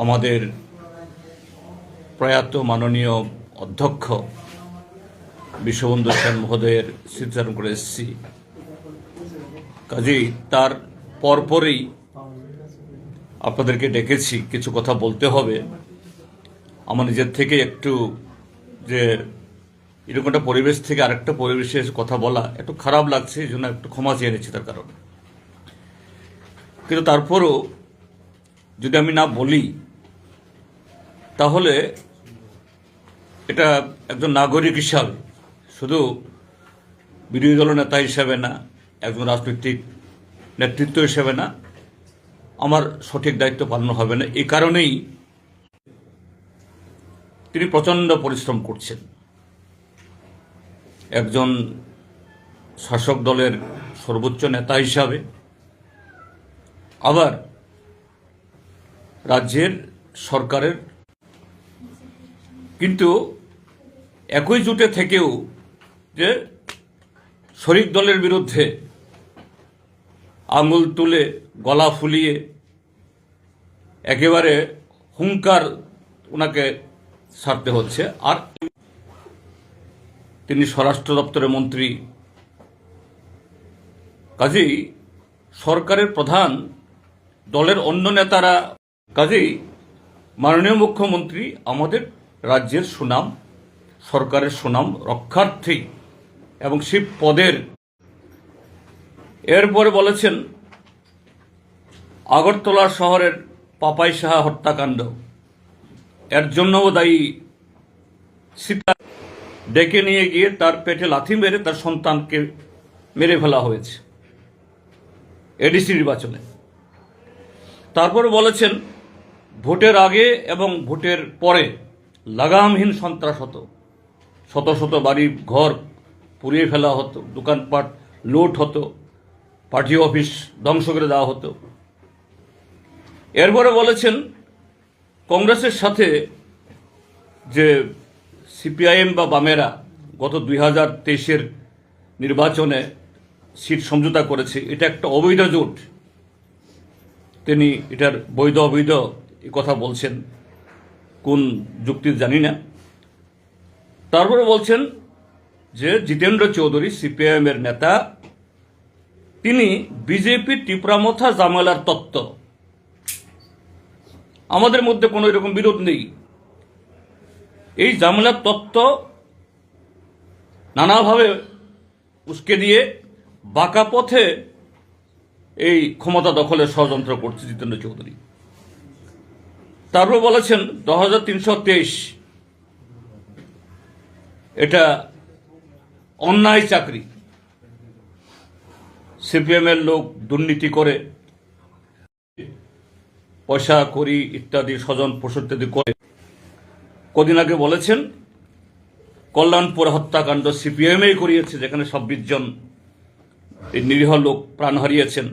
আমাদের প্রয়াত মাননীয় অধ্যক্ষ বিশ্ববন্ধু সেন মহোদয়ের স্মৃতিচারণ করে এসেছি। কাজেই তার পরপরই আপনাদেরকে ডেকেছি, কিছু কথা বলতে হবে। আমার নিজের থেকে একটু যে এরকম একটা পরিবেশ থেকে আরেকটা পরিবেশে কথা বলা একটু খারাপ লাগছে, এই জন্য একটু ক্ষমা চেয়ে নিচ্ছি তার কারণে। কিন্তু তারপরও যদি আমি না বলি তাহলে এটা একজন নাগরিক হিসাবে, শুধু বিরোধী দল নেতা হিসাবে না, একজন রাজনৈতিক নেতৃত্ব হিসেবে না, আমার সঠিক দায়িত্ব পালন হবে না। এই কারণেই তিনি প্রচণ্ড পরিশ্রম করছেন। একজন শাসক দলের সর্বোচ্চ নেতা হিসাবে, আবার রাজ্যের সরকারের, কিন্তু একই জোটে থেকেও যে শরিক দলের বিরুদ্ধে আঙুল তুলে গলা ফুলিয়ে একেবারে হুঙ্কার ওনাকে ছাড়তে হচ্ছে। আর তিনি স্বরাষ্ট্র দপ্তরের মন্ত্রী, কাজেই সরকারের প্রধান, দলের অন্য নেতারা, কাজেই মাননীয় মুখ্যমন্ত্রী আমাদের রাজ্যের সুনাম, সরকারের সুনাম রক্ষার্থে এবং সেই পদের, এরপরে বলেছেন আগরতলা শহরের পাপাই সাহা হত্যাকাণ্ড, এর জন্যও দায়ী সীতা, ডেকে নিয়ে গিয়ে তার পেটে লাথি মেরে তার সন্তানকে মেরে ফেলা হয়েছে এডিসি নির্বাচনে। তারপরে বলেছেন ভোটের আগে এবং ভোটের পরে লাগামহীন সন্ত্রাস হতো, শত শত বাড়ি ঘর পুড়িয়ে ফেলা হতো, দোকানপাট লুট হতো, পার্টি অফিস ধ্বংস করে দেওয়া হতো। এরপরে বলেছেন কংগ্রেসের সাথে যে সিপিআইএম বা বামেরা গত 2023-এর নির্বাচনে সিট সমঝোতা করেছে, এটা একটা অবৈধ জোট। তিনি এটার বৈধ অবৈধ এই কথা বলছেন, কোন যুক্তি জানি না। তারপরে বলছেন যে জিতেন্দ্র চৌধুরী সিপিআইএমের নেতা, তিনি বিজেপির টিপরামথা জামেলার তত্ত্ব। আমাদের মধ্যে কোনো এরকম বিরোধ নেই। এই জামেলার তত্ত্ব নানাভাবে উস্কে দিয়ে বাঁকা পথে এই ক্ষমতা দখলের ষড়যন্ত্র করছে জিতেন্দ্র চৌধুরী। তারপর বলেছেন 2323 এটা অন্যায় চাকরি, সিপিএমের লোক দুর্নীতি করে পয়সা করি ইত্যাদি স্বজন পোষণ ইত্যাদি করে। কদিন আগে বলেছেন কল্যাণপুর হত্যাকাণ্ড সিপিএমই করিয়েছে, যেখানে 26 জন এই নিরীহ লোক প্রাণ হারিয়েছেন।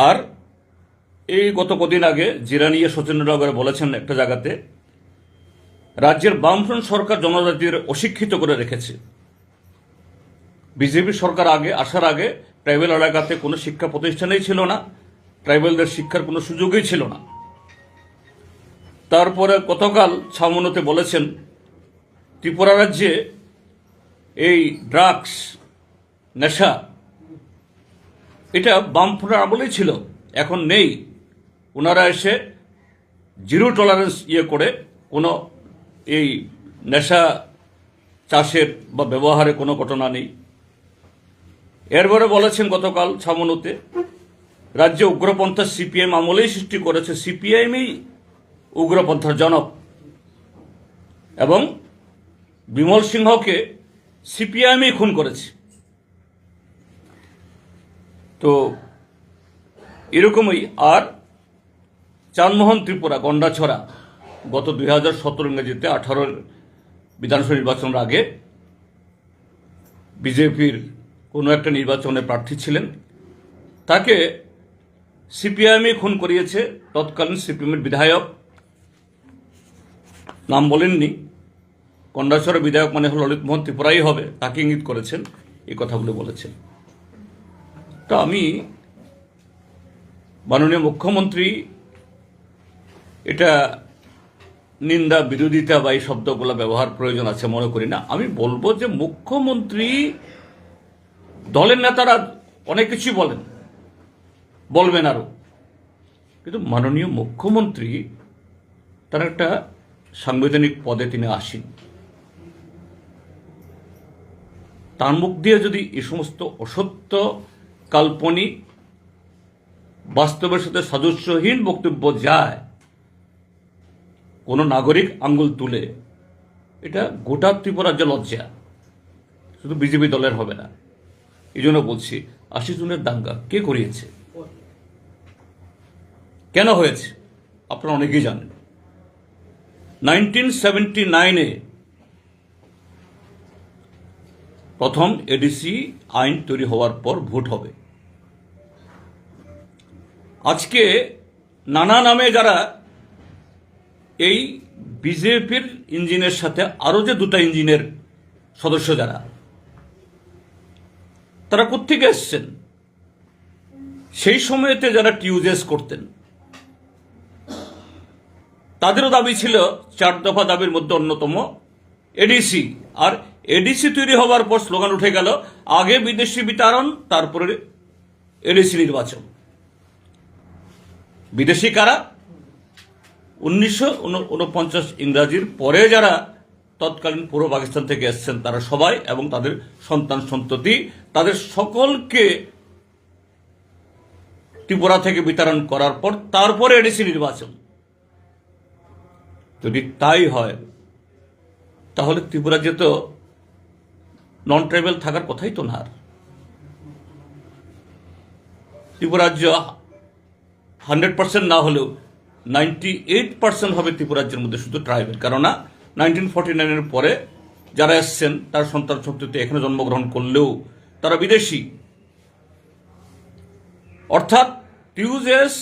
আর এই গত কদিন আগে জিরানিয়া সচিন্দ্রনগরে বলেছেন একটা জায়গাতে, রাজ্যের বামফ্রন্ট সরকার জনজাতির অশিক্ষিত করে রেখেছে। বিজেপি সরকার আগে আসার আগে ট্রাইবেল এলাকাতে কোনো শিক্ষা প্রতিষ্ঠানেই ছিল না, ট্রাইবেলদের শিক্ষার কোনো সুযোগই ছিল না। তারপরে গতকাল ছামনুতে বলেছেন ত্রিপুরা রাজ্যে এই ড্রাগস, নেশা, এটা বামফ্রন্টের আমলেই ছিল, এখন নেই। ওনারা এসে জিরো টলারেন্স করে কোনো এই নেশা চাষের বা ব্যবহারে কোনো ঘটনা নেই। এরপরে বলেছেন গতকাল ছামনুতে রাজ্যে উগ্রপন্থা সিপিএম আমলেই সৃষ্টি করেছে, সিপিআইএমই উগ্রপন্থার জনক, এবং বিমল সিংহকে সিপিআইএমই খুন করেছে। তো এরকমই। আর চানমোহন ত্রিপুরা গন্ডাছড়া গত 2017 ইংরেজিতে 18 বিধানসভা নির্বাচনের আগে বিজেপির কোনো একটা নির্বাচনে প্রার্থী ছিলেন, তাকে সিপিআইএমই খুন করিয়েছে। তৎকালীন সিপিএমের বিধায়ক, নাম বলেননি, গন্ডাছড়া বিধায়ক মানে হল ললিত মোহন ত্রিপুরাই হবে, তাকে ইঙ্গিত করেছেন, এই কথাগুলো বলেছেন। তা আমি মাননীয় মুখ্যমন্ত্রী এটা নিন্দা বিরোধিতা বা এই শব্দগুলো ব্যবহার প্রয়োজন আছে মনে করি না। আমি বলবো যে মুখ্যমন্ত্রী, দলের নেতারা অনেক কিছুই বলবেন আরো, কিন্তু মাননীয় মুখ্যমন্ত্রী তার একটা সাংবিধানিক পদে তিনি আসেন, তার মুখ দিয়ে যদি এই সমস্ত অসত্য, কাল্পনিক, বাস্তবের সাথে সাদৃশ্যহীন বক্তব্য যায়, কোনো নাগরিক আঙ্গুল তুলে, এটা গোটা ত্রিপুরাজ্য লজ্জা, শুধু বিজেপি দলের হবে না। এই জন্য বলছি, ৮০ জনের দাঙ্গা কে করিয়েছে, কেন হয়েছে, আপনারা অনেকেই জানেন। 1979-এ প্রথম এডিসি আইন তৈরি হওয়ার পর ভোট হবে। আজকে নানা নামে যারা এই বিজেপির ইঞ্জিনের সাথে আরো যে দুটা ইঞ্জিনের সদস্য যারা, তারা কোত্থেকে এসছেন? সেই সময়তে যারা টিউজেস করতেন, তাদেরও দাবি ছিল 4 দফা দাবির মধ্যে অন্যতম এডিসি। আর এডিসি তৈরি হওয়ার পর স্লোগান উঠে গেল, আগে বিদেশি বিতাড়ন, তারপরে এডিসি নির্বাচন। বিদেশি কারা? 1949 ইংরাজির পরে যারা তৎকালীন পূর্ব পাকিস্তান থেকে এসছেন তারা সবাই, এবং তাদের সন্তান সন্ততি, তাদের সকলকে ত্রিপুরা থেকে বিতাড়ন করার পর তারপরে এডিসি নির্বাচন। যদি তাই হয় তাহলে ত্রিপুরা যে তো নন ট্রাইবাল থাকার কথাই তো না। ত্রিপুরা রাজ্য 100% না হলেও 98% হবে ত্রিপুরা রাজ্যের মধ্যে শুধু ট্রাইবাল। কেননা 1949-এর পরে যারা এসছেন তার সন্তান সন্ততি এখানে জন্মগ্রহণ করলেও তারা বিদেশি। অর্থাৎ টিউজেস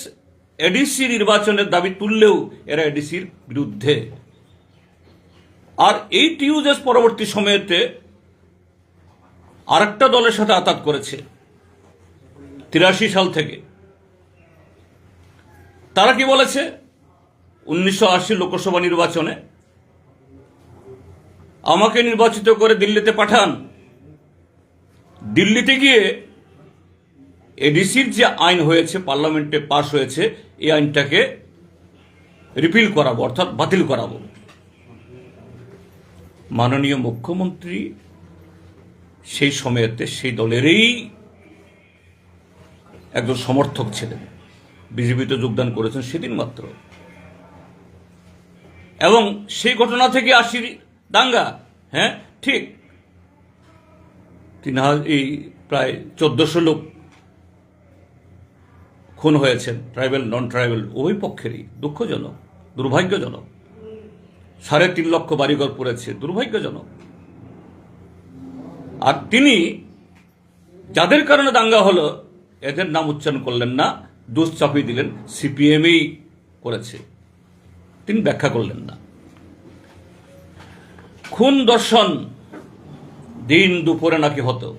এডিসি নির্বাচনের দাবি তুললেও এরা এডিসির বিরুদ্ধে। আর এই টিউজেস পরবর্তী সময়েতে আরেকটা দলের সাথে আতাত করেছে 83 সাল থেকে। তারা কি বলেছে? 1980 লোকসভা নির্বাচনে আমাকে নির্বাচিত করে দিল্লিতে পাঠান, দিল্লিতে গিয়ে এডিসির যে আইন হয়েছে, পার্লামেন্টে পাশ হয়েছে, এই আইনটাকে রিপিল করাবো, অর্থাৎ বাতিল করাবো। মাননীয় মুখ্যমন্ত্রী সেই সময়েতে সেই দলেরই একজন সমর্থক ছিলেন, বিজেপিতে যোগদান করেছেন সেদিন মাত্র, এবং সেই ঘটনা থেকে 80 দাঙ্গা। হ্যাঁ ঠিক, এই প্রায় 1400 লোক খুন হয়েছেন, ট্রাইবেল নন ট্রাইবেল উভয় পক্ষেরই। দুঃখজনক, দুর্ভাগ্যজনক। 3.5 লক্ষ বাড়িঘর পড়েছে, দুর্ভাগ্যজনক। আর তিনি যাদের কারণে দাঙ্গা হলো এদের নাম উচ্চারণ করলেন না, দোষ চাপিয়ে দিলেন সিপিএমই করেছে, তিনি ব্যাখ্যা করলেন না। খুন দর্শন দিন দুপুরে নাকি হতো।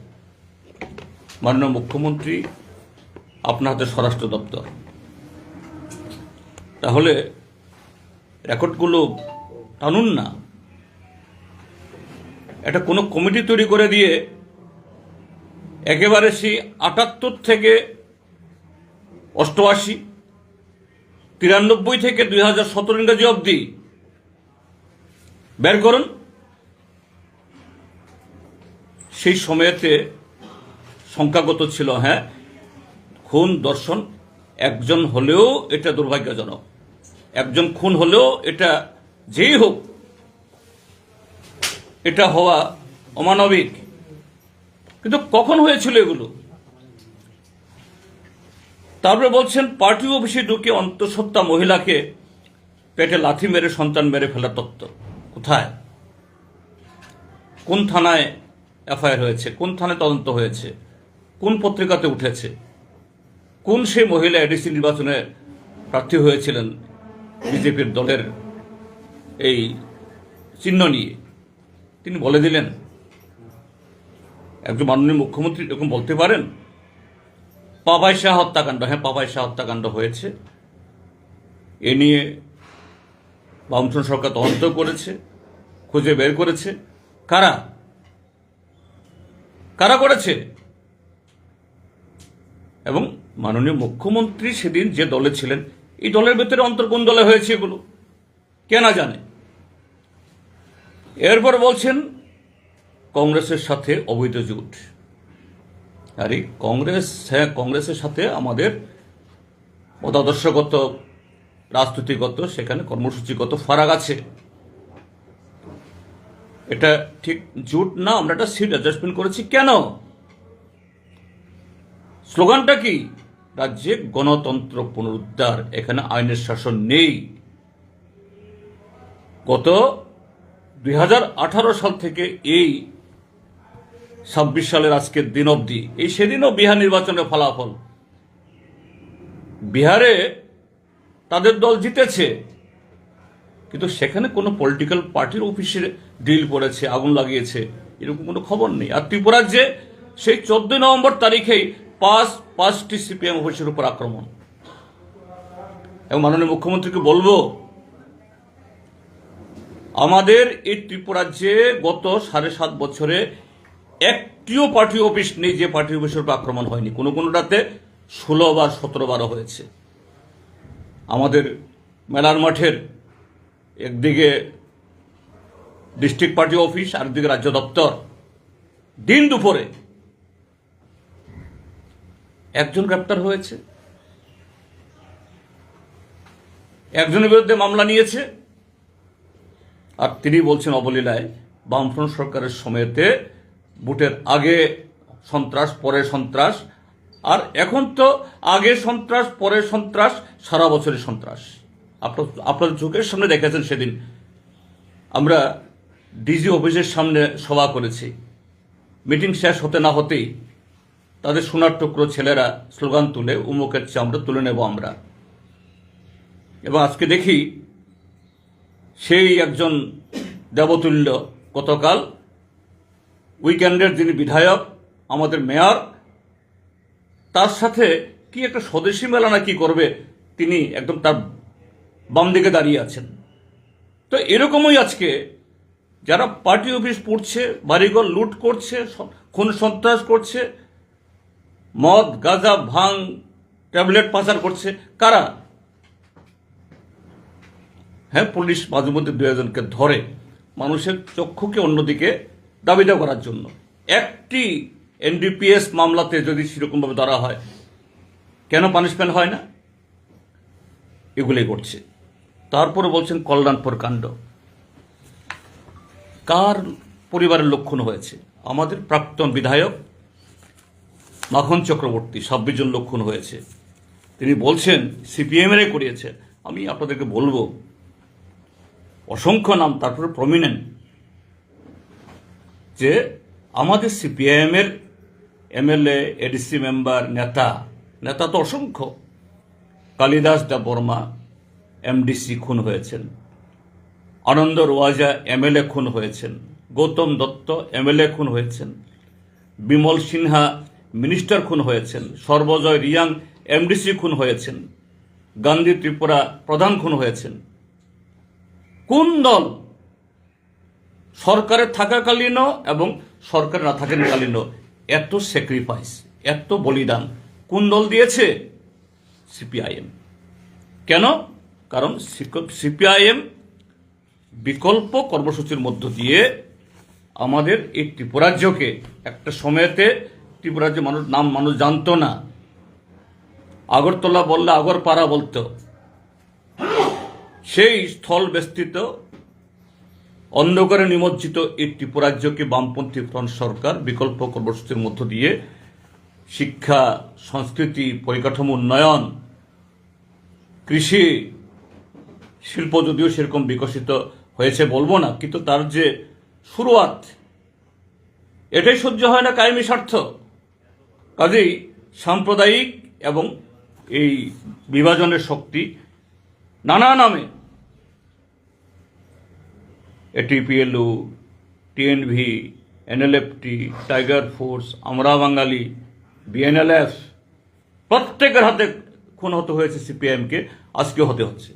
মাননীয় মুখ্যমন্ত্রী, আপনার হাতে স্বরাষ্ট্র দপ্তর, তাহলে রেকর্ডগুলো টানুন না। একটা কোনো কমিটি তৈরি করে দিয়ে একেবারে সেই 78 থেকে 88, 93 থেকে 2017 ইংরাজি অবধি বের করুন। সেই সময়েতে সংখ্যাগত ছিল, হ্যাঁ, খুন দর্শন একজন হলেও এটা দুর্ভাগ্যজনক, একজন খুন হলেও এটা যেই হোক এটা হওয়া অমানবিক। কিন্তু কখন হয়েছিল এগুলো? তারপরে বলছেন পার্টি অফিসে ঢুকে অন্তঃসত্ত্বা মহিলাকে পেটে লাথি মেরে সন্তান মেরে ফেলার তত্ত্ব কোথায়? কোন থানায় এফআইআর হয়েছে? কোন থানায় তদন্ত হয়েছে? কোন পত্রিকাতে উঠেছে? কোন সেই মহিলা এডিসি নির্বাচনে প্রার্থী হয়েছিলেন বিজেপির দলের এই চিহ্ন নিয়ে? তিনি বলে দিলেন। একজন মাননীয় মুখ্যমন্ত্রী এরকম বলতে পারেন? পাপাই শাহ হত্যাকাণ্ড, হ্যাঁ পাপাই শাহ হত্যাকাণ্ড হয়েছে, এ নিয়ে বামফ্রন্ট সরকার তদন্ত করেছে, খুঁজে বের করেছে। কারা কারা করেছে? এবং মাননীয় মুখ্যমন্ত্রী সেদিন যে দলে ছিলেন, এই দলের ভেতরে অন্তর কোন দলে হয়েছে এগুলো কে না জানে। এরপর বলছেন কংগ্রেসের সাথে অবৈধ জোট। আরে কংগ্রেসের সাথে আমাদের মতাদর্শগত, রাজনীতিগত, সেখানে কর্মসূচিগত ফারাক আছে। এটা ঠিক জোট না, আমরা একটা সিট অ্যাডজাস্টমেন্ট করেছি। কেন? স্লোগানটা কি? রাজ্যে গণতন্ত্র পুনরুদ্ধার, এখানে আইনের শাসন নেই। গত 2018 সাল থেকে এই 26 সালের আজকের দিন অবধি, এই সেদিনও বিহার নির্বাচনের ফলাফল, বিহারে তাদের দল জিতেছে, কিন্তু সেখানে কোনো পলিটিক্যাল পার্টির অফিসে ড্রিল করেছে, আগুন লাগিয়েছে, এরকম কোনো খবর নেই। আর ত্রিপুরার যে সেই 14 নভেম্বর তারিখেই পাঁচটি সিপিএম অফিসের উপর আক্রমণ। এবং মাননীয় মুখ্যমন্ত্রীকে বলবো, আমাদের এই ত্রিপুরাজ্যে গত 7.5 বছরে একটিও পার্টি অফিস নেই যে পার্টি অফিসের উপর আক্রমণ হয়নি। কোনো কোনোটাতে 16 বার 17 বারও হয়েছে। আমাদের মেলার মাঠের একদিকে ডিস্ট্রিক্ট পার্টি অফিস, আরেকদিকে রাজ্য দপ্তর, দিন দুপুরে একজন গ্রেপ্তার হয়েছে, একজনের বিরুদ্ধে মামলা নিয়েছে। আর তিনি বলছেন অবলীলায় বামফ্রন্ট সরকারের সময়তে ভোটের আগে সন্ত্রাস, পরে সন্ত্রাস, আর এখন তো আগে সন্ত্রাস, পরে সন্ত্রাস, সারা বছরের সন্ত্রাস। আপনার চোখের সামনে দেখেছেন, সেদিন আমরা ডিজি অফিসের সামনে সভা করেছি। মিটিং শেষ হতে না হতেই তাদের সোনার টুকরো ছেলেরা স্লোগান তুলে, উমুকের চামড়া তুলে নেব আমরা। এবং আজকে দেখি সেই একজন দেবতুল্য গতকাল উইকেন্ডের যিনি বিধায়ক, আমাদের মেয়র, তার সাথে কি একটা স্বদেশী মেলা না কি করবে, তিনি একদম তার বাম দিকে দাঁড়িয়ে আছেন। তো এরকমই আজকে যারা পার্টি অফিস পুড়ছে, বাড়িঘর লুট করছে, খুন সন্ত্রাস করছে, মদ, গাঁজা, ভাং, ট্যাবলেট পাচার করছে, কারা? হ্যাঁ, পুলিশ মাঝে মধ্যে 2-একজনকে ধরে মানুষের চক্ষুকে অন্যদিকে দাবিদা করার জন্য। একটি এনডিপিএস মামলাতে যদি সেরকমভাবে ধরা হয়, কেন পানিশমেন্ট হয় না? এগুলোই করছে। তারপরে বলছেন কল্যাণপুর কাণ্ড। কার পরিবারের লক্ষণ হয়েছে? আমাদের প্রাক্তন বিধায়ক মাখন চক্রবর্তী, 26 জন লক্ষণ হয়েছে। তিনি বলছেন সিপিএমেরই করিয়েছে। আমি আপনাদেরকে বলবো, অসংখ্য নাম, তারপরে প্রমিনেন্ট, যে আমাদের সিপিআইএমের এমএলএ, এডিসি মেম্বার, নেতা তো অসংখ্য। কালিদাস দেববর্মা এমডিসি খুন হয়েছেন, আনন্দ রোয়াজা এমএলএ খুন হয়েছেন, গৌতম দত্ত এমএলএ খুন হয়েছেন, বিমল সিনহা মিনিস্টার খুন হয়েছেন, সর্বজয় রিয়াং এমডিসি খুন হয়েছেন, গান্ধী ত্রিপুরা প্রধান খুন হয়েছেন। কোন দল সরকারে থাকাকালীনও এবং সরকার না থাকাকালীনও এত স্যাক্রিফাইস, এত বলিদান কোন দল দিয়েছে? সিপিআইএম। কেন? কারণ সিপিআইএম বিকল্প কর্মসূচির মধ্য দিয়ে আমাদের এই ত্রিপুরাজ্যকে, একটা সময়তে ত্রিপুরাজ্য মানুষ জানতো না, আগরতলা বললে আগরপাড়া বলতো। সেই স্থল বেষ্টিত, অন্ধকারে নিমজ্জিত এই ত্রিপুরাজ্যকে বামপন্থী ফ্রন্ট সরকার বিকল্প কর্মসূচির মধ্য দিয়ে শিক্ষা, সংস্কৃতি, পরিকাঠামো উন্নয়ন, কৃষি, শিল্প যদিও সেরকম বিকশিত হয়েছে বলবো না, কিন্তু তার যে শুরুয়াত, এটাই সহ্য হয় না কায়েমি স্বার্থ। কাজেই সাম্প্রদায়িক এবং এই বিভাজনের শক্তি নানা নামে, এটিপিএলউ, টিএনভি, এনএলএফটি, টাইগার ফোর্স, আমরা বাঙালি, বিএনএলএফ, প্রত্যেকের হাতে খুন হতে হয়েছে সিপিআইএমকে, আজকে হতে হচ্ছে।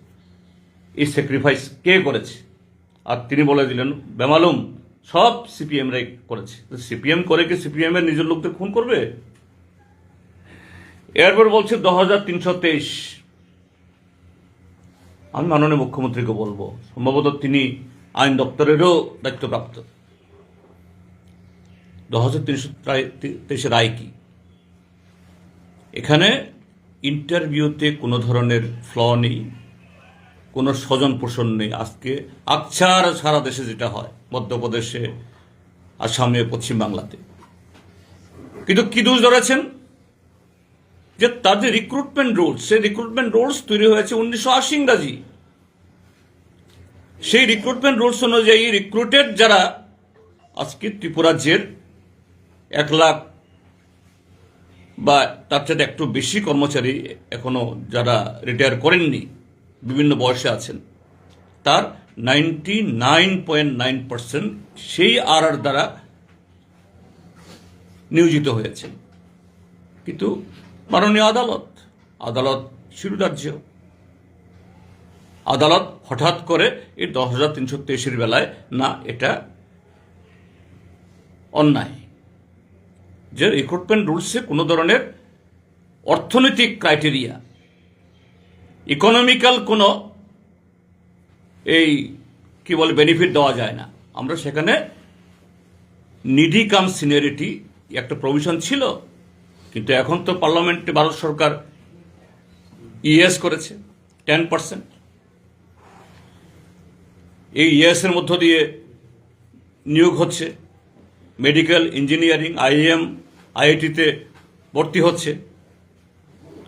এই স্যাক্রিফাইস কে করেছে? আর তিনি বলে দিলেন বেমালুম সব সিপিএমরাই করেছে। সিপিএম করে কি সিপিএম এর নিজের লোকদের খুন করবে? এরপর বলছে 2323। আমি মাননীয় মুখ্যমন্ত্রীকে বলবো, সম্ভবত তিনি আইন দপ্তরেরও দায়িত্বপ্রাপ্ত, 2323 রায় কি? এখানে ইন্টারভিউতে কোনো ধরনের ফ্ল নেই, কোনো স্বজন পোষণ নেই। আজকে আকছার সারা দেশে যেটা হয়, মধ্যপ্রদেশে, আসামে, পশ্চিমবাংলাতে। কিন্তু কি দোষ ধরেছেন? যে তাদের রিক্রুটমেন্ট রুলস, সেই রিক্রুটমেন্ট রুলস তৈরি হয়েছে 1980 ইংরাজি। সেই রিক্রুটমেন্ট রুলস অনুযায়ী রিক্রুটেড যারা আজকে ত্রিপুরাজ্যের 1 লাখ বা তার সাথে একটু বেশি কর্মচারী এখনো যারা রিটায়ার করেননি, বিভিন্ন বয়সে আছেন, তার 99.9% সেই আর দ্বারা নিয়োজিত হয়েছেন। কিন্তু মাননীয় আদালত শিরোধার্য আদালত হঠাৎ করে এই 10,323 বেলায় না, এটা অন্যায়। যে রিক্রুটমেন্ট রুলসে কোনো ধরনের অর্থনৈতিক ক্রাইটেরিয়া, ইকোনমিক্যাল কোনো কি বলে বেনিফিট দেওয়া যায় না। আমরা সেখানে নিডি কাম সিনিয়রিটি একটা প্রভিশন ছিল, কিন্তু এখন তো পার্লামেন্টে ভারত সরকার ইএস করেছে 10%। এই ইএস এর মধ্য দিয়ে নিয়োগ হচ্ছে, মেডিকেল, ইঞ্জিনিয়ারিং, আইএম, আইআইটিতে ভর্তি হচ্ছে।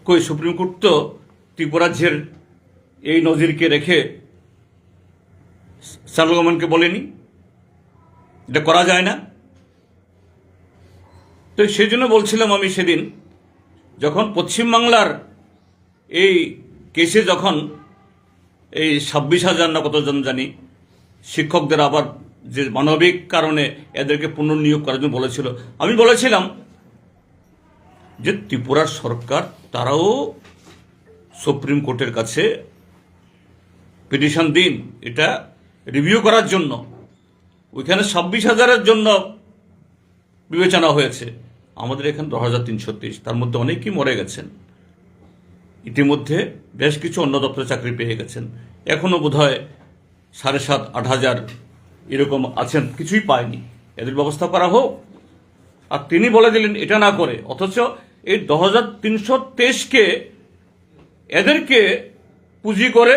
কই সুপ্রিম কোর্ট তো ত্রিপুরাজ্যের এই নজিরকে রেখে সেন্ট্রাল গভর্নমেন্টকে বলেনি এটা করা যায় না। তো সেই জন্য বলছিলাম আমি সেদিন, যখন পশ্চিমবাংলার এই কেসে যখন এই 26,000 না কতজন জানি শিক্ষকদের আবার যে মানবিক কারণে এদেরকে পুনর্নিয়োগ করার জন্য বলেছিল, আমি বলেছিলাম যে ত্রিপুরার সরকার তারাও সুপ্রিম কোর্টের কাছে পিটিশন দিন এটা রিভিউ করার জন্য। ওইখানে 26,000-এর জন্য বিবেচনা হয়েছে, আমাদের এখানে 10,323, তার মধ্যে অনেকেই মরে গেছেন। ইতিমধ্যে বেশ কিছু অন্য দপ্তরে চাকরি পেয়ে গেছেন, এখনো বোধহয় 7,500-8,000 এরকম আছেন, কিছুই পায়নি। এদের ব্যবস্থা করা হোক। আর তিনি বলে দিলেন এটা না করে, অথচ এই 10,323-কে এদেরকে পুঁজি করে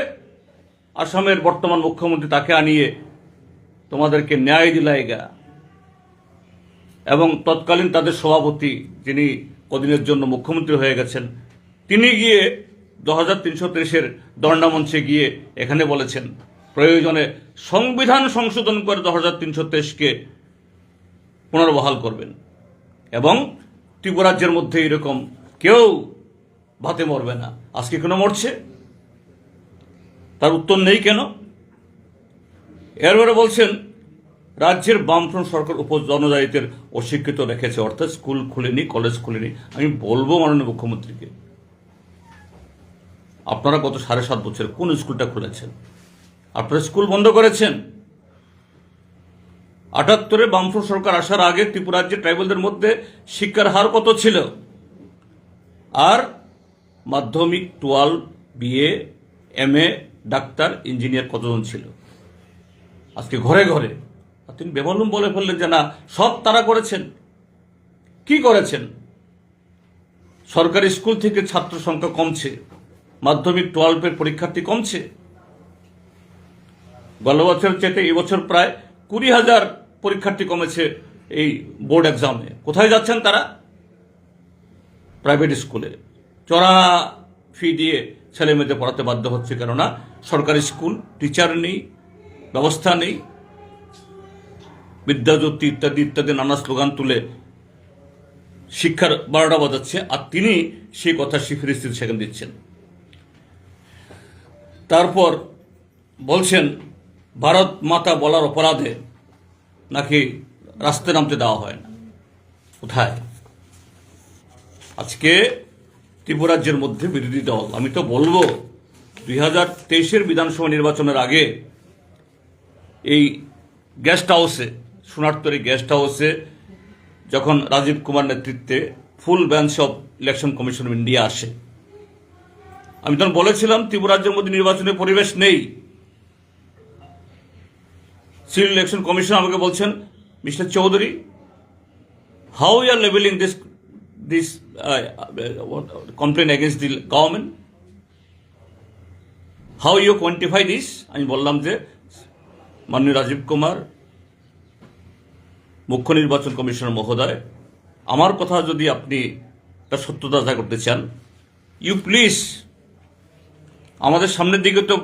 আসামের বর্তমান মুখ্যমন্ত্রী তাকে আনিয়ে তোমাদেরকে ন্যায় দিলাইগা, এবং তৎকালীন তাদের সভাপতি যিনি কদিনের জন্য মুখ্যমন্ত্রী হয়ে গেছেন, তিনি গিয়ে 10,323-এর ধর্ণামঞ্চে গিয়ে এখানে বলেছেন প্রয়োজনে সংবিধান সংশোধন করে 10,323-কে পুনর্বহাল করবেন, এবং ত্রিপুরাজ্যের মধ্যে এরকম কেউ ভাতে মরবে না। আজকে কেন মরছে তার উত্তর নেই কেন? এরপরে বলছেন রাজ্যের বামফ্রন্ট সরকার উপজনজাতিদের অশিক্ষিত রেখেছে, অর্থাৎ স্কুল খুলেনি, কলেজ খুলেনি। আমি বলবো মাননীয় মুখ্যমন্ত্রীকে, আপনারা গত 7.5 বছর কোন স্কুলটা খুলেছেন? আপনারা স্কুল বন্ধ করেছেন। 78-এ বামফ্রন্ট সরকার আসার আগে ত্রিপুরাজ্যের ট্রাইবালদের মধ্যে শিক্ষার হার কত ছিল? আর মাধ্যমিক, 12, বিএ, এমএ, ডাক্তার, ইঞ্জিনিয়ার কতজন ছিল? আজকে ঘরে ঘরে। আর তিনি বেমালুম বলে ফেললেন যে না, সব তারা করেছেন। কি করেছেন? সরকারি স্কুল থেকে ছাত্র সংখ্যা কমছে, মাধ্যমিক 12-এর পরীক্ষার্থী কমছে। গত বছর চেয়ে এবছর প্রায় 20,000 পরীক্ষার্থী কমেছে এই বোর্ড এক্সামে। কোথায় যাচ্ছেন তারা? প্রাইভেট স্কুলে চড়া ফি দিয়ে ছেলে মেয়েদের পড়াতে বাধ্য হচ্ছে, কেননা সরকারি স্কুল, টিচার নেই, ব্যবস্থা নেই। বিদ্যাজ্যোতি ইত্যাদি ইত্যাদি নানা স্লোগান তুলে শিক্ষার 12টা বাজাচ্ছে, আর তিনি সেই কথা ফিরিস্তি সেখানে দিচ্ছেন। তারপর বলছেন ভারত মাতা বলার অপরাধে নাকি রাস্তায় নামতে দেওয়া হয় না। কোথায়? আজকে ত্রিপুরাজ্যের মধ্যে বিরোধী দল, আমি তো বলবো 2023-এর বিধানসভা নির্বাচনের আগে এই গেস্ট হাউসে, সোনারতরী গেস্ট হাউসে যখন রাজীব কুমার নেতৃত্বে ফুল bench of election commission of India আসে, আমি তখন বলেছিলাম ত্রিপুরা রাজ্যের মধ্যে নির্বাচনের পরিবেশ নেই। সিভিল ইলেকশন কমিশন আমাকে বলছেন, mister Chowdhury, how you are levelling this complain against the government, how you quantify this. আমি বললাম যে মাননীয় রাজীব কুমার, মুখ্য নির্বাচন কমিশনার মহোদয়, আমার কথা যদি আপনি তার সত্যতা যাচাই করতে চান, ইউ প্লিজ, আমাদের সামনের দিকে তো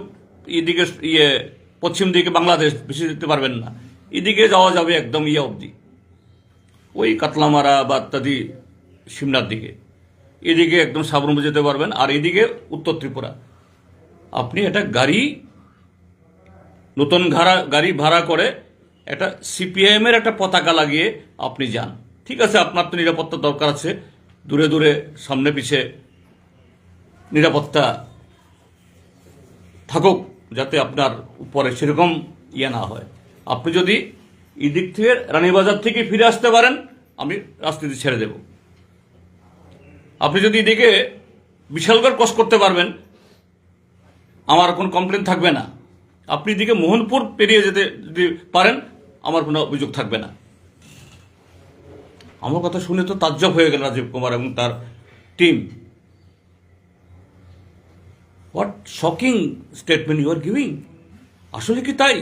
এদিকে পশ্চিম দিকে বাংলাদেশ, বেশি যেতে পারবেন না, এদিকে যাওয়া যাবে একদম অবধি, ওই কাতলামারা বা ইত্যাদি সিমলার দিকে, এদিকে একদম সাবরুমে যেতে পারবেন, আর এদিকে উত্তর ত্রিপুরা। আপনি একটা নতুন গাড়ি ভাড়া করে একটা CPIM এর একটা পতাকা লাগিয়ে আপনি যান। ঠিক আছে, আপনার তো নিরাপত্তা দরকার আছে, দূরে দূরে সামনে পিছে নিরাপত্তা থাকুক, যাতে আপনার উপরে সেরকম না হয়। আপনি যদি এদিক থেকে রানীবাজার থেকে ফিরে আসতে পারেন, আমি রাজনীতি ছেড়ে দেব। আপনি যদি এদিকে বিশালগড় ক্রস করতে পারবেন, আমার কোনো কমপ্লেন থাকবে না। আপনি এদিকে মোহনপুর পেরিয়ে যেতে যদি পারেন, আমার কোনো অভিযোগ থাকবে না। আমার কথা শুনে তো তাজ্জব হয়ে গেল রাজীব কুমার এবং তার টিম। What shocking statement you are giving. আসলে কি তাই?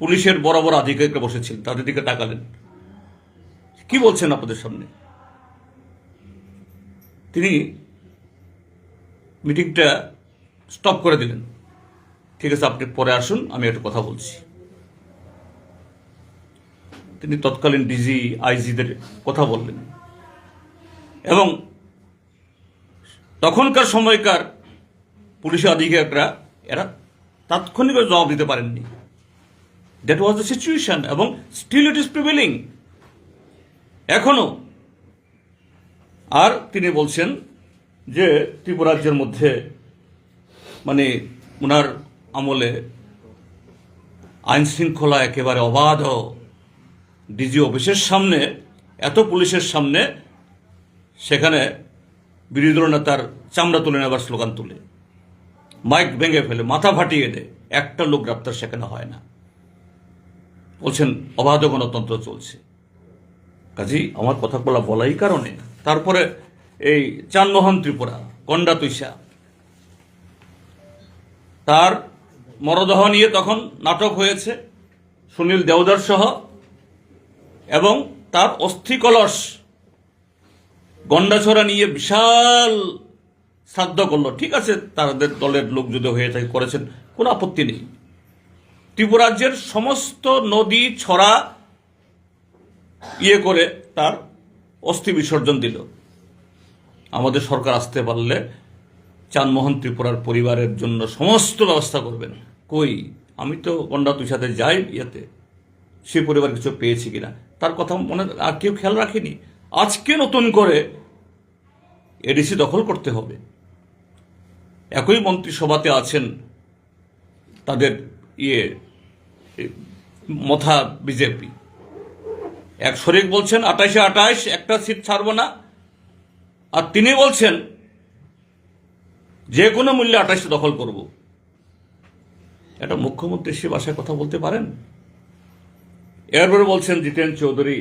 পুলিশের বড় বড় আধিকারিকরা বসেছিলেন, তাদের দিকে তাকালেন, কি বলছেন আপনাদের সামনে? তিনি মিটিংটা স্টপ করে দিলেন। ঠিক আছে, আপনি পরে আসুন, আমি একটা কথা বলছি। তিনি তৎকালীন ডিজি আইজিদের কথা বললেন এবং তখনকার সময়কার পুলিশ আধিকারিকরা এরা তাৎক্ষণিক জবাব দিতে পারেননি। দ্যাট ওয়াজ দ্য সিচুয়েশন এবং স্টিল ইট ইজ প্রিভেলিং এখনো। আর তিনি বলছেন যে ত্রিপুরা রাজ্যের মধ্যে মানে ওনার আমলে আইন শৃঙ্খলা একেবারে অবাধ। ডিজি অফিসের সামনে, এত পুলিশের সামনে, সেখানে বিরোধী দল নেতার চামড়া তুলে নেবার স্লোগান তুলে, মাইক ভেঙে ফেলে, মাথা ফাটিয়ে দেয়, একটা লোক গ্রেপ্তার সেখানে হয় না। বলছেন অবাধ গণতন্ত্র চলছে। কাজেই আমার কথা বলাই কারণে। তারপরে এই চানমোহন ত্রিপুরা, কন্ডা তুইসা, তার মরদেহ নিয়ে তখন নাটক হয়েছে সুনীল দেওদার সহ, এবং তার অস্থি কলস গন্ডাছড়া নিয়ে বিশাল শ্রাদ্ধ করলো। ঠিক আছে, তাদের দলের লোক যদি হয়ে থাকে করেছেন, কোনো আপত্তি নেই। ত্রিপুরা রাজ্যের সমস্ত নদী ছড়া করে তার অস্থি বিসর্জন দিল। আমাদের সরকার আসতে পারলে চানমোহন ত্রিপুরার পরিবারের জন্য সমস্ত ব্যবস্থা করবেন। কই, আমি তো গন্ডা তুষাতে যাই সে পরিবার কিছু পেয়েছি কিনা তার কথা মনে আর কেউ খেয়াল রাখেনি। আজকে নতুন করে এডিসি দখল করতে হবে। একই মন্ত্রিসভাতে আছেন তাদের মথা বিজেপি, এক শরিক বলছেন 28-এ 28 একটা সিট ছাড়বো না, আর তিনি বলছেন যে কোনো মূল্যে 28 দখল করব। এটা মুখ্যমন্ত্রী সে ভাষায় কথা বলতে পারেন? এরপরে বলছেন জিতেন চৌধুরী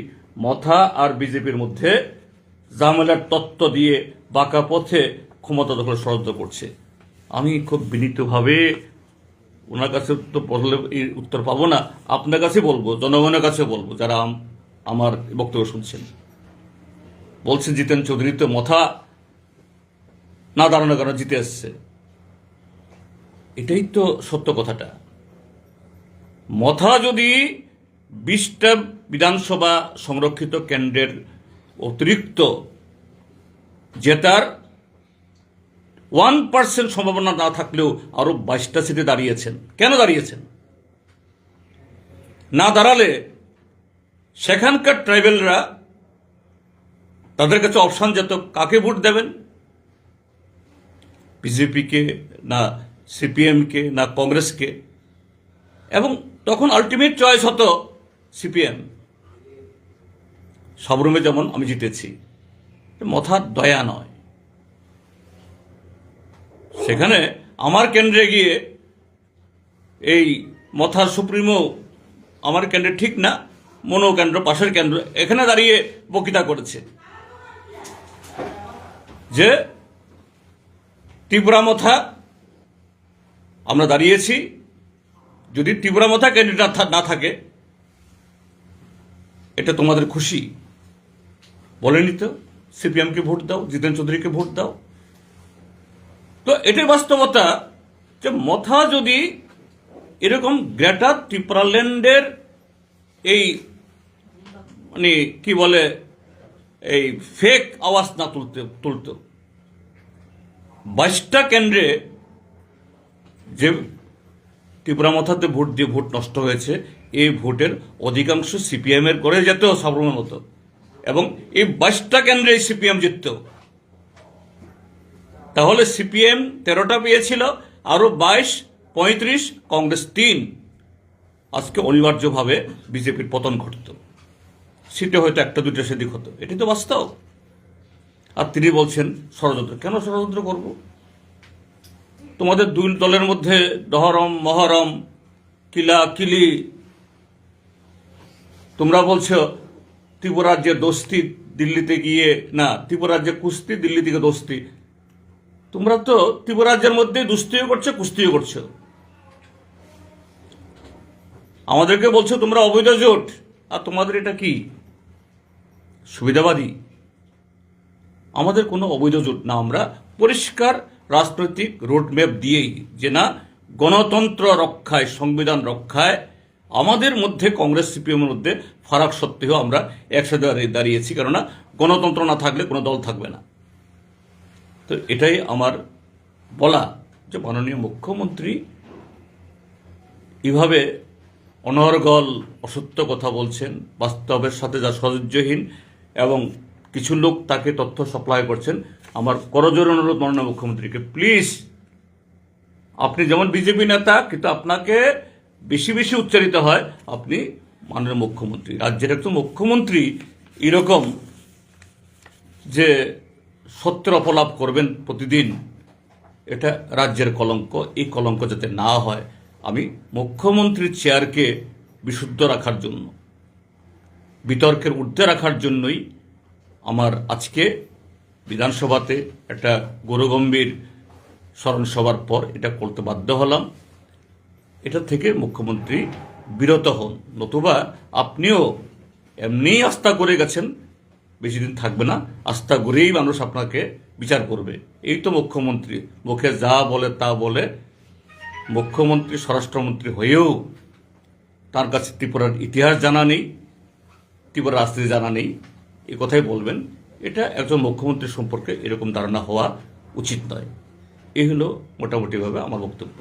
মথা আর বিজেপির মধ্যে ঝামেলার তত্ত্ব দিয়ে বাঁকা পথে ক্ষমতা দখল ষড়যন্ত্র করছে। আমি খুব বিনীতভাবে ওনার কাছে তো বললে উত্তর পাবো না, আপনার কাছে বলবো, জনগণের কাছে বলবো, যারা আমার বক্তব্য শুনছেন। বলছেন জিতেন চৌধুরী তো মথা না দাঁড়ানোর কারণে জিতে আসছে। এটাই তো সত্য কথাটা। মথা যদি 20টা বিধানসভা সংরক্ষিত কেন্দ্রের অতিরিক্ত জেতার 1% সম্ভাবনা না থাকলেও আরো 22টা সিটে দাঁড়িয়েছেন। কেন দাঁড়িয়েছেন? না দাঁড়ালে সেখানকার ট্রাইবেলরা তাদের কাছে অপশন যেত কাকে ভোট দেবেন। বিজেপিকে, না সিপিএমকে, না কংগ্রেসকে, এবং তখন আলটিমেট চয়েস হতো সিপিএম। সাবরুমে যেমন আমি জিতেছি, মথার দয়া নয়। সেখানে আমার কেন্দ্রে গিয়ে এই মথার সুপ্রিমো আমার কেন্দ্রে ঠিক না, মনো কেন্দ্র, পাশের কেন্দ্র, এখানে দাঁড়িয়ে বক্তৃতা করেছে যে ত্রিপুরা মথা আমরা দাঁড়িয়েছি, যদি ত্রিপুরা মথা ক্যান্ডিডেট না থাকে এটা তোমাদের খুশি। বলেনি তো সিপিএমকে ভোট দাও, জিতেন চৌধুরীকে ভোট দাও। তো এটাই বাস্তবতা যে মথা যদি এরকম গ্রেটার ত্রিপুরাল্যান্ডের এই মানে কি বলে এই ফেক আওয়াজ না তুলতো, 22টা কেন্দ্রে যে ত্রিপুরা মথাতে ভোট দিয়ে ভোট নষ্ট হয়েছে, এই ভোটের অধিকাংশ সিপিএম এর করে যেত সাবরুমের মতো, এবং এই 22টা কেন্দ্রে সিপিএম জিতত। তাহলে সিপিএম 13টা পেয়েছিল, আরো 22, 35, কংগ্রেস 3, আজকে অনিবার্যভাবে বিজেপির পতন ঘটত। সিটে হয়তো একটা দুটো সেদিক হতো, এটি তো বাস্তব। আর তিনি বলছেন ষড়যন্ত্র। কেন ষড়যন্ত্র করব? তোমাদের দুই দলের মধ্যে দহরম মহরম, কিলা কিলি। তোমরা বলছো ত্রিপুরা রাজ্যের দোস্তি দিল্লিতে গিয়ে, না ত্রিপুরা রাজ্যের কুস্তি, দিল্লি থেকে দোস্তি। তোমরা তো ত্রিপুরা রাজ্যের মধ্যে দুস্তিও করছো, কুস্তিও করছো। আমাদেরকে বলছো তোমরা অবৈধ জোট, আর তোমাদের এটা কি সুবিধাবাদী? আমাদের কোনো অবৈধ জোট না, আমরা পরিষ্কার রাজনৈতিক রোডম্যাপ দিয়েই যে না, গণতন্ত্র রক্ষায়, সংবিধান রক্ষায় আমাদের মধ্যে কংগ্রেস সিপিএমের মধ্যে ফারাক সত্ত্বেও আমরা একসাথে দাঁড়িয়েছি, কেননা গণতন্ত্র না থাকলে কোনো দল থাকবে না। তো এটাই আমার বলা যে মাননীয় মুখ্যমন্ত্রী এভাবে অনর্গল অসত্য কথা বলছেন, বাস্তবের সাথে যা সহ্যহীন, এবং কিছু লোক তাকে তথ্য সাপ্লাই করছেন। আমার করজোড়ে অনুরোধ মাননীয় মুখ্যমন্ত্রীকে, প্লিজ, আপনি যেমন বিজেপি নেতা, কিন্তু আপনাকে বেশি বেশি উচ্চারিত হয়, আপনি মাননীয় মুখ্যমন্ত্রী, রাজ্যের একজন মুখ্যমন্ত্রী এরকম যে সত্যের অপলাপ করবেন প্রতিদিন, এটা রাজ্যের কলঙ্ক। এই কলঙ্ক যাতে না হয়, আমি মুখ্যমন্ত্রীর চেয়ারকে বিশুদ্ধ রাখার জন্য, বিতর্কের ঊর্ধ্বে রাখার জন্যই আমার আজকে বিধানসভাতে একটা গৌরগম্ভীর স্মরণ সভার পর এটা করতে বাধ্য হলাম। এটা থেকে মুখ্যমন্ত্রী বিরত হন, নতুবা আপনিও এমনিই আস্থা করে গেছেন, বেশি দিন থাকবে না, আস্থা করেই মানুষ আপনাকে বিচার করবে। এই তো মুখ্যমন্ত্রী, মুখে যা বলে তা বলে, মুখ্যমন্ত্রী স্বরাষ্ট্রমন্ত্রী হয়েও তার কাছে ত্রিপুরার ইতিহাস জানা নেই, ত্রিপুরার রাজনীতি জানা নেই, এ কথাই বলবেন। এটা একজন মুখ্যমন্ত্রী সম্পর্কে এরকম ধারণা হওয়া উচিত নয়। এই হলো মোটামুটিভাবে আমার বক্তব্য।